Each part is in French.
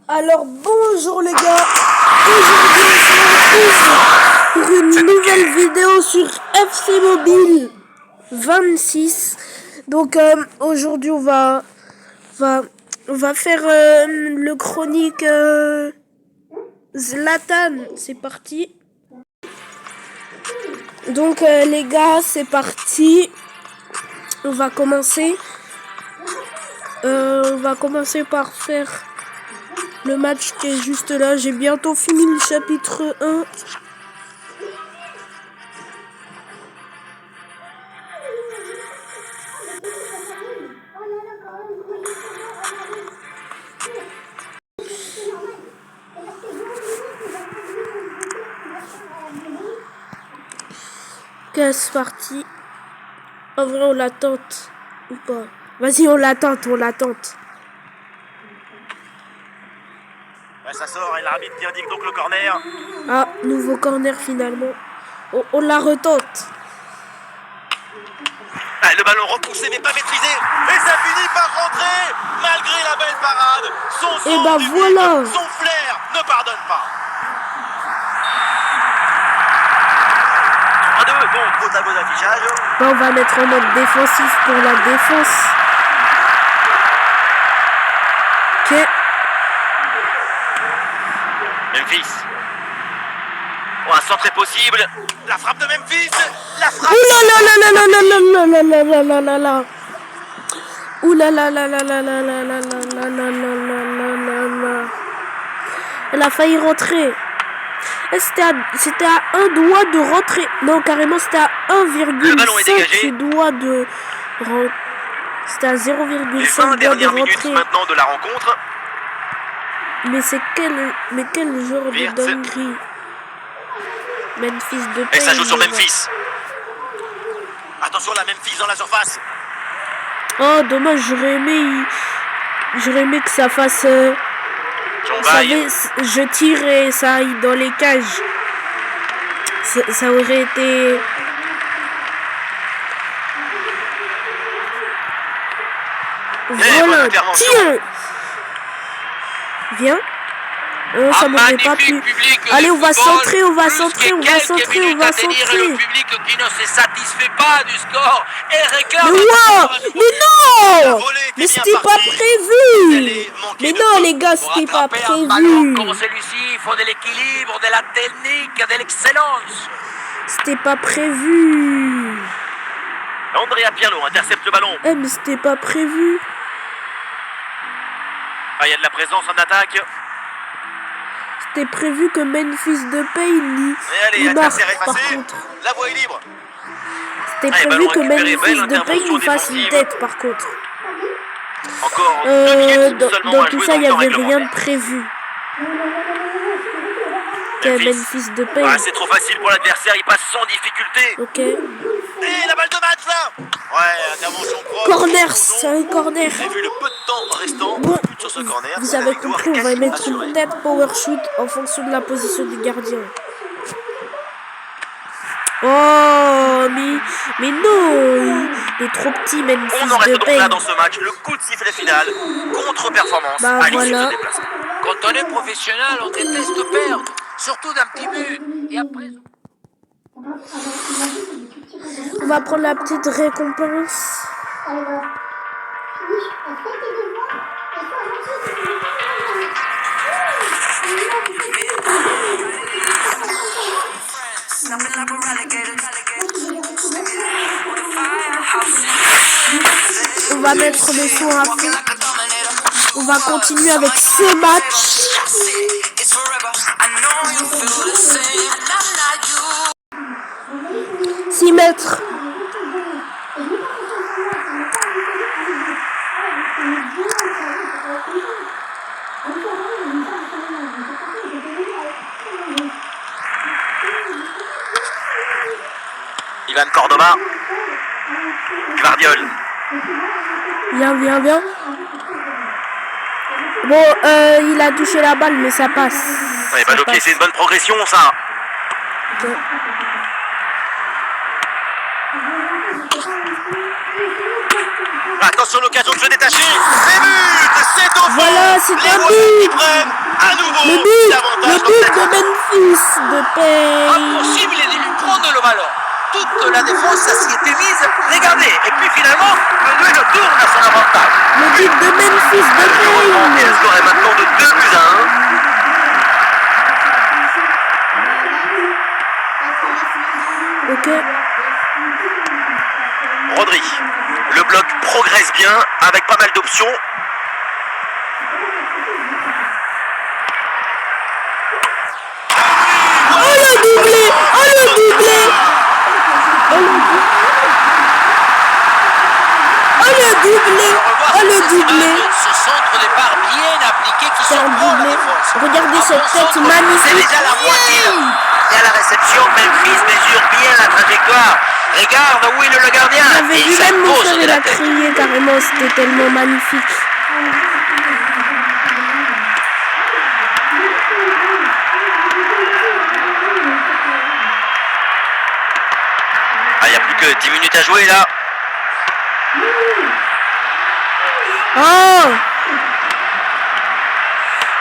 Alors bonjour les gars, aujourd'hui on se retrouve pour une nouvelle vidéo sur FC Mobile 26. Donc aujourd'hui on va faire le chronique Zlatan, c'est parti. Donc les gars c'est parti, on va commencer par faire le match qui est juste là. J'ai bientôt fini le chapitre 1. C'est parti. En vrai, on l'attente ou pas? Vas-y, on l'attente. Ouais, ça sort et l'arbitre qui indique donc le corner. Ah, nouveau corner finalement. On la retente. Ah, le ballon repoussé mais pas maîtrisé. Et ça finit par rentrer malgré la belle parade. Son Et bah voilà. son flair ne pardonne pas. 3-2, donc au tableau d'affichage. Là, on va mettre en mode défensif pour la défense. Ok. Memphis. Oh, un centre est possible. La frappe de Memphis. La frappe. Ouh là là là là là là là là là là là là là. Ouh là là là là là là là là là là là là là. Elle a failli rentrer. C'était à un doigt de rentrer. Non, carrément, c'était à 1,5 doigt de rentrer. C'était à 0,5 doigt de rentrer. Maintenant de la rencontre. Mais quel genre de dinguerie. Memphis de Paye. Et ça joue sur Memphis. Attention la Memphis dans la surface. Oh, dommage, j'aurais aimé que ça fasse... Vous savez, je tire et ça aille dans les cages. Ça aurait été... Voilà, tiens. Viens. Oh, ça m'aurait pas plu. Allez, on va centrer. Le public qui ne se satisfait pas du score et réclame. Mais non. Mais c'était pas prévu. Mais non, les gars, c'était pas prévu. Comme celui-ci, il faut de l'équilibre, de la technique, de l'excellence. C'était pas prévu. Andrea Pirlo intercepte le ballon. Mais c'était pas prévu. Ah, il y a de la présence en attaque. C'était prévu que Memphis de Paye marque par contre. La voie est libre. C'était prévu que Memphis de Paye nous fasse une tête par contre. Encore 2 minutes seulement dans à tout jouer ça, il n'y dans le avait temps rien de prévu. Memphis de Paye. Ah, c'est trop facile pour l'adversaire, il passe sans difficulté. Ok. Et la balle de match là. Ouais, intervention propre. Corner, c'est un corner. Et vu le peu de temps restant bon, sur ce corner, vous avez compris, on va mettre une tête power shoot en fonction de la position du gardien. Oh, mais non, il est trop petit, Memphis on aurait de donc Paye. là dans ce match le coup de sifflet final, contre-performance. Bah voilà. Quand on est professionnel, on déteste perdre, surtout d'un petit but. Et après... On va prendre la petite récompense. On va mettre le son à fond. On va continuer avec ce match. 6 mètres. Ivan Cordoba. Gvardiol. Viens. Bon, il a touché la balle, mais ça passe. Ouais, bah, ok, c'est une bonne progression, ça. Okay. Attention, l'occasion de se détacher. C'est but. C'est au fond. Voilà, c'est Les un voilà qui but. prennent à nouveau Le but l'avantage dans de cette rencontre. Memphis Depay. Impossible de lui prendre le ballon. Toute la défense s'y était mise. Regardez. Et puis finalement, le duel tourne à son avantage. Le but de Memphis Et le Depay. score est maintenant de 2-1. Ok. Rodri. Le bloc progresse bien avec pas mal d'options. Oh le doublé. Oh le doublé. Oh le doublé. Oh le doublé. Ce centre départ bien appliqué qui C'est un surprend la doublé. défense. Regardez Un cette bon tête centre, magnifique. C'est déjà la moitié. Et à la réception, Memphis mesure bien la trajectoire. Regarde où est le gardien. J'avais Et vu il même mon s'impose frère, de il la a tête. crié carrément, c'était tellement magnifique. Ah, il n'y a plus que 10 minutes à jouer là. Oh!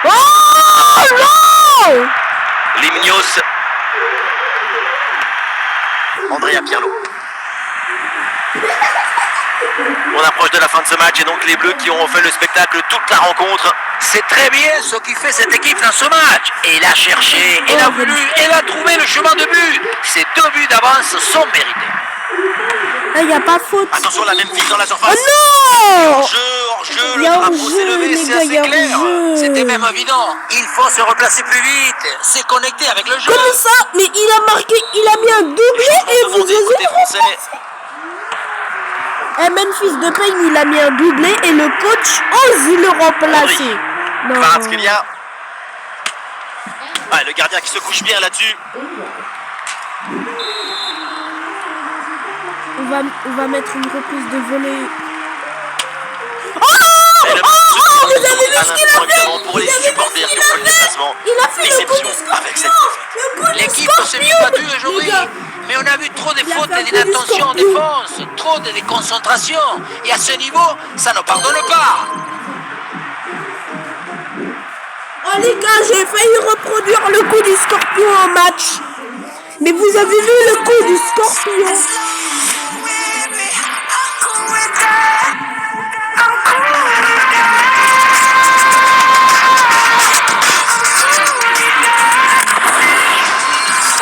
Oh non! Limnios. Andrea Pirlo. On approche de la fin de ce match et donc les Bleus qui auront fait le spectacle toute la rencontre. C'est très bien ce qui fait cette équipe dans ce match. Elle a cherché, elle a voulu, elle a trouvé le chemin de but. Ces 2 buts d'avance sont mérités. Il n'y a pas faute. Attention, la Memphis dans la Oh surface. non! Hors-jeu, Il le y a drapeau hors-jeu, s'est levé, les c'est gars, il y assez a clair. hors-jeu. C'était même évident. Il faut se replacer plus vite, se connecter avec le jeu. Comme ça, mais il a marqué, il a mis un doublé et vous Demandé côté osez français. le Memphis Depay, il a mis un doublé et le coach ose le remplacer. Non. Kvaratskhelia. Ah, le gardien qui se couche bien là-dessus. On va mettre une reprise de volée. Et le Oh, vous avez vu ce qu'il a fait? évidemment, pour les supporters qui ont fait le déplacement. Il a fait le coup Déception du scorpion. avec cette défaite. Le coup du L'équipe s'est bien scorpion, battue les aujourd'hui, gars. mais on a vu trop de Il a fautes fait un et coup du d'inattention en scorpion. défense, trop de déconcentration. Et à ce niveau, ça ne pardonne pas. Oh les gars, j'ai failli reproduire le coup du scorpion en match. Mais vous avez vu le coup du scorpion?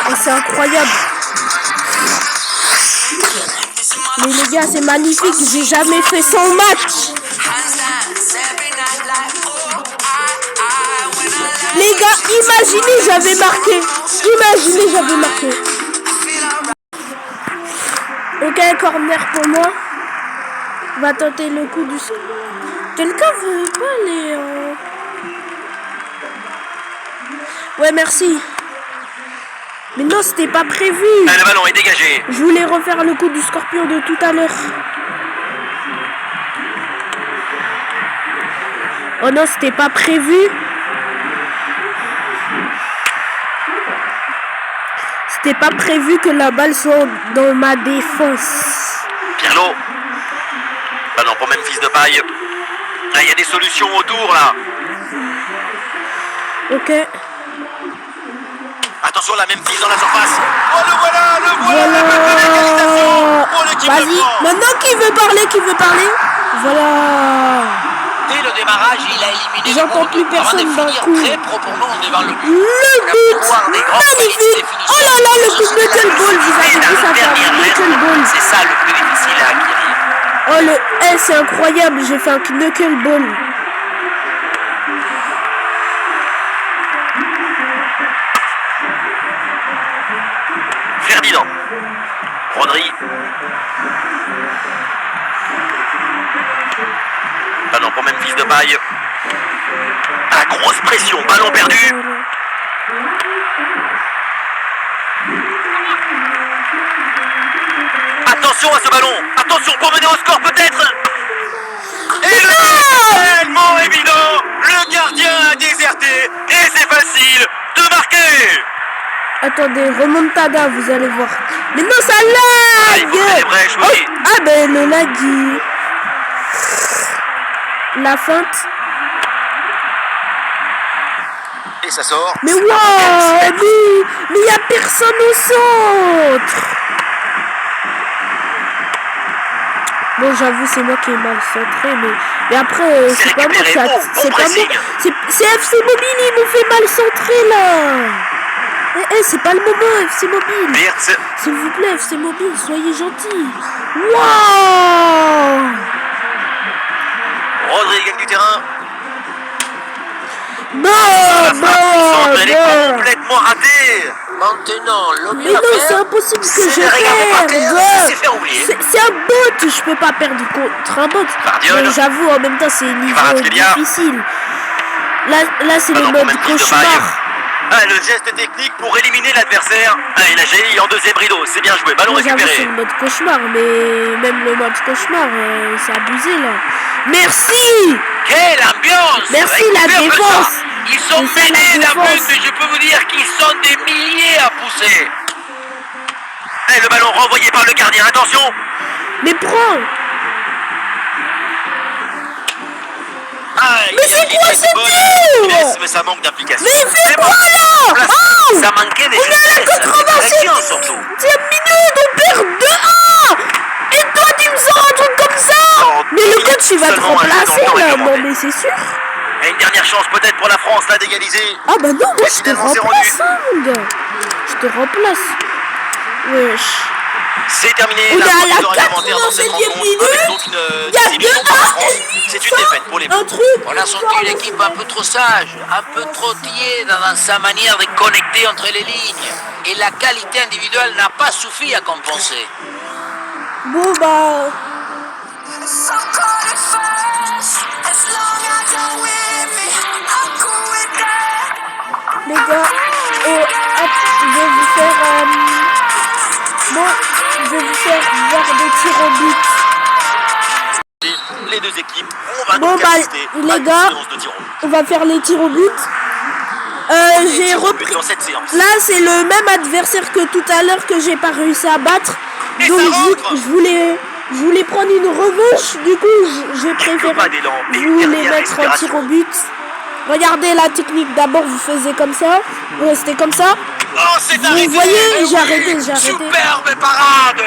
Oh, c'est incroyable. Mais les gars, c'est magnifique. J'ai jamais fait ça en match. Les gars, imaginez j'avais marqué. Imaginez j'avais marqué. Ok, corner pour moi. On va tenter le coup du... Quelqu'un veut pas aller Ouais, merci. Mais non, c'était pas prévu. Ah, le ballon est dégagé. Je voulais refaire le coup du scorpion de tout à l'heure. Oh non, c'était pas prévu. C'était pas prévu que la balle soit dans ma défense. Pirlo. Ballon pour Memphis Depay. Ah, il y a des solutions autour là. Ok. Attention, la Memphis dans la surface. Oh, le voilà, le but de l'égalisation pour l'équipe de Vas-y, France. maintenant qui veut parler? Voilà. Dès le démarrage, il a éliminé J'entends plus personne avant d'un de finir coup. très proprement devant le but. Le but magnifique. Oh là là, le coup de knuckleball, vous avez vu ça faire knuckleball. C'est ça le plus difficile à acquérir. Oh le L, c'est incroyable, j'ai fait un knuckleball. Ferdinand. Rodri. Ballon pour Memphis Depay. Ah, grosse pression, ballon perdu. Attention à ce ballon. Attention pour mener au score peut-être. Et le but est tellement évident. Le gardien a déserté. Et c'est facile de marquer. Attendez, remontada, vous allez voir. Mais non, ça Ah, il lag. faut que les vrais jouer. Oh, ah ben le lag. La feinte. Et ça sort. Mais waouh, mais y a personne au centre. Bon, j'avoue, c'est moi qui ai mal centré, mais après, c'est pas moi qui a... C'est pas moi. C'est FC Mobile, ils m'ont fait mal centrer, là. C'est pas le moment, FC Mobile. Wirtz. S'il vous plaît, FC Mobile, soyez gentils. Waouh. Rodri gagne du terrain. Elle est complètement ratée. Maintenant, le Mais mieux non, à c'est faire, impossible que c'est je de regarder par terre, perde. c'est faire oublier. C'est un bot, je peux pas perdre contre un bot. Guardiola. Mais j'avoue, en même temps, c'est un niveau Kvaratskhelia. difficile. Là c'est Ah le non, mode même prise de cauchemar. maille. Le geste technique pour éliminer l'adversaire. Il a jailli en deuxième rideau. C'est bien joué. Ballon J'avoue, c'est récupéré. le mode cauchemar, mais même le mode cauchemar, c'est abusé là. Merci. Quelle ambiance! Merci, Écoutez la un peu défense. ça. Ils sont C'est ça, la menés d'un défense. but, mais je peux vous dire qu'ils sont des milliers à pousser. Et le ballon renvoyé par le gardien. Attention. Mais prends. Mais c'est quoi ce tir? Mais ça manque d'application. Mais fais quoi là? Oh, Ça manquait des on est à la vitesses, 87e surtout. minute, on perd 2-1. Et toi tu me sors un truc comme ça? Non, Mais le coach il va te seulement un jeu dans le remplacer temps là. réglementé. Non mais c'est sûr. Et une dernière chance peut-être pour la France là d'égaliser. Ah bah non, moi je te Finalement, c'est remplace hein, mon gars. Je te remplace. Wesh. C'est terminé. On est à la pause réglementaire dans cette 87e rencontre, minute. avec donc une Il y a décision pour la France. 2-1. C'est une défaite pour les Bleus. Un truc. On a senti une équipe un peu trop sage, un peu trop tiède dans sa manière de connecter entre les lignes. Et la qualité individuelle n'a pas suffi à compenser. Bon bah. So cold at first, as long as you're with me, I'm cool with that. Les gars, je vais vous faire moi, je vais vous faire voir des tirs au but. Les deux équipes, on va Bon, donc bah, assister les à une gars, séance de tir au but. On va faire les tirs au but. J'ai Tir au but repris. dans cette séance. Là, c'est le même adversaire que tout à l'heure que j'ai pas réussi à battre. Et Donc ça rentre. je voulais prendre une revanche. Du coup, j'ai préféré pas d'élan, mais je une voulais dernière mettre un tir respiration. au but. Regardez la technique. D'abord, vous faisiez comme ça. Vous restez comme ça. Oh, c'est Vous arrêté. voyez, Eh j'ai oui. arrêté. Superbe parade!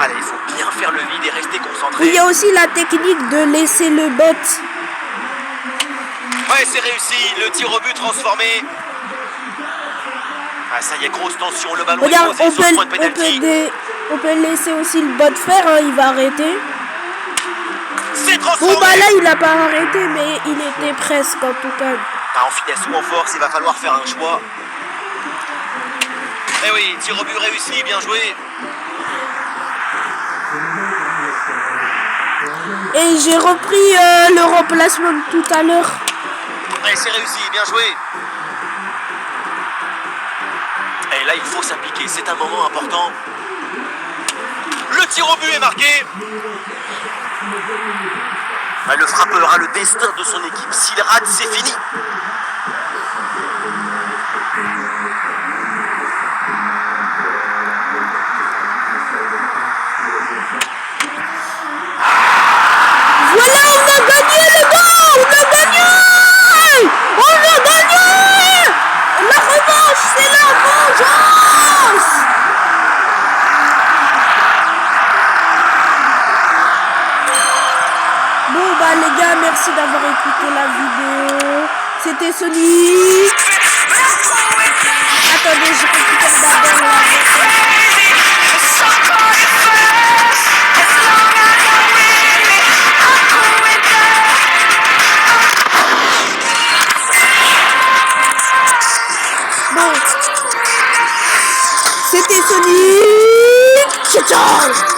Allez, il faut bien faire le vide et rester Il concentré. y a aussi la technique de laisser le bot. Ouais, c'est réussi. Le tir au but transformé. Ah, ça y est, grosse tension. Le ballon Regarde, est posé sur le point de pénalty. on peut laisser aussi le bot faire, hein, il va arrêter. C'est transformé. Bon bah là il a pas arrêté mais il était presque en tout cas. Ah, en finesse ou en force, il va falloir faire un choix. Eh oui, tir au but réussi, bien joué. Et j'ai repris le remplacement de tout à l'heure. Et c'est réussi, bien joué. Et là, il faut s'appliquer, c'est un moment important. Le tir au but est marqué. Ah, le frappeur a le destin de son équipe. S'il rate, c'est fini. Voilà, on a gagné les gars, on a gagné. On a gagné. La revanche, c'est la vengeance. Bon bah les gars, merci d'avoir écouté la vidéo. C'était Sonic. Attendez, je récupère d'abord la... So cold at first, as long as you're with me, I'm cool with that. Bon. C'était Sonic. Ciao, ciao.